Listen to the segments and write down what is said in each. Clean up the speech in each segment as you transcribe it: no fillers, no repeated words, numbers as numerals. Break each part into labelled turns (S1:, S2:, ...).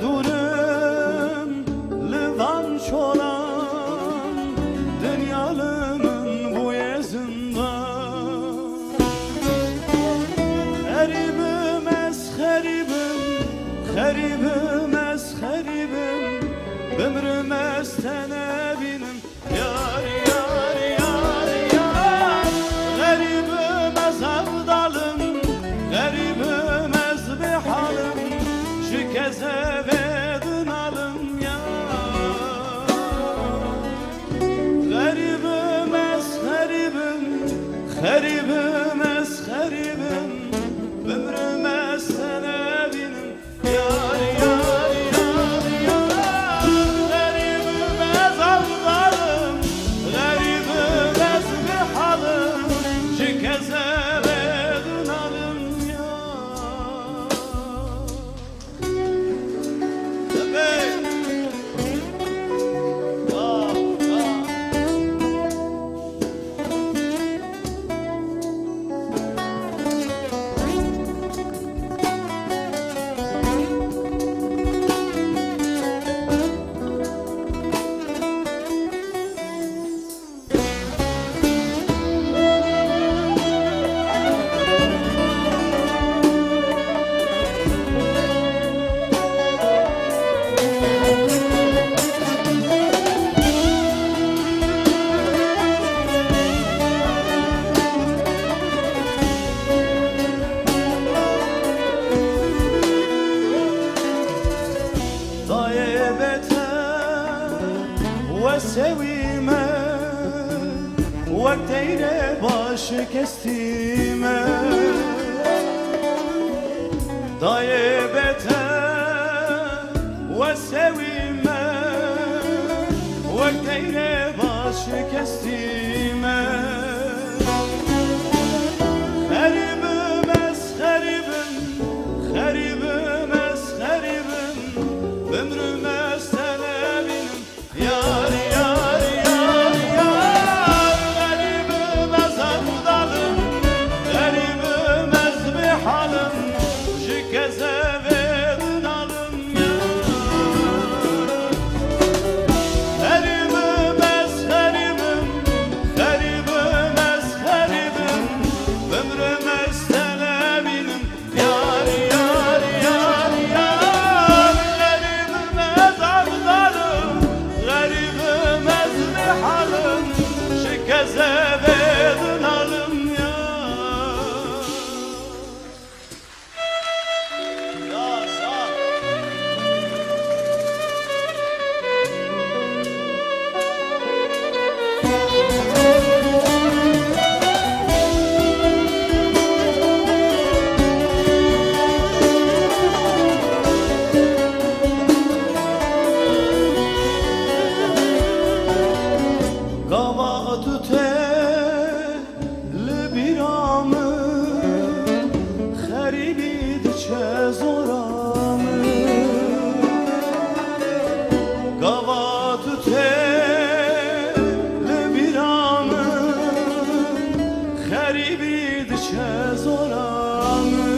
S1: durun livan çolan dünyalının bu yüzünde Heribim ez heribim, heribim ez heribim Ömrüm ez tenebinim yar yar yar yar Garibim ez avdalım, garibim ez bihalım Şu keze vedin alım yar Garibim ez garibim, garibim ez garibim Ömrüm ez tenebinim yar yar yar yar Garibim ez avdalım, garibim ez bihalım Şu keze vedin alım yar Evet sevime vaktiyle başı kestime Daye beter ve sevime vaktiyle başı kestime Garibim ez garibim, garibim ez garibim Ömrüm ez tenebinim yar yar yar yar Garibim ez avdalım, garibim ez bihalım Şu keze vedin alım yar Garibim ez garibim, garibim ez garibim Ömrüm ez tenebinim yar yar yar yar Garibim ez avdalım, garibim ez bihalım Şu keze vedin alım yar Gava tüteli bir amı Haribi diçe zoramı Gava tüteli bir amı Haribi diçe zoramı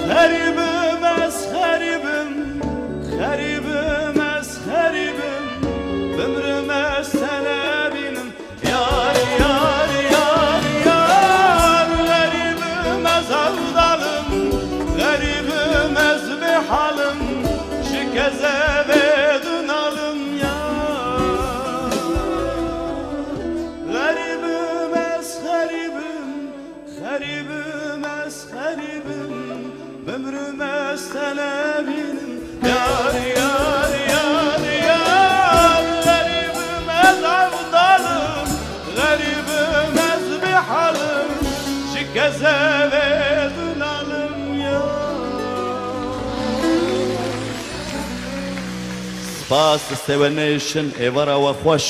S1: Garibim ez garibim, garibim ez garibim Ömrüm ez tenebinim yar yar yar yar Garibim ez avdalım, garibim ez bihalım Şu keze vedin alım yar Garibim ez garibim, garibim ez garibim Ömrüm ez tenebinim yar yar yar yar Garibim ez avdalım, garibim ez bihalım Şu keze vedin alım yar Spas استوانيشن ایوارا و خوش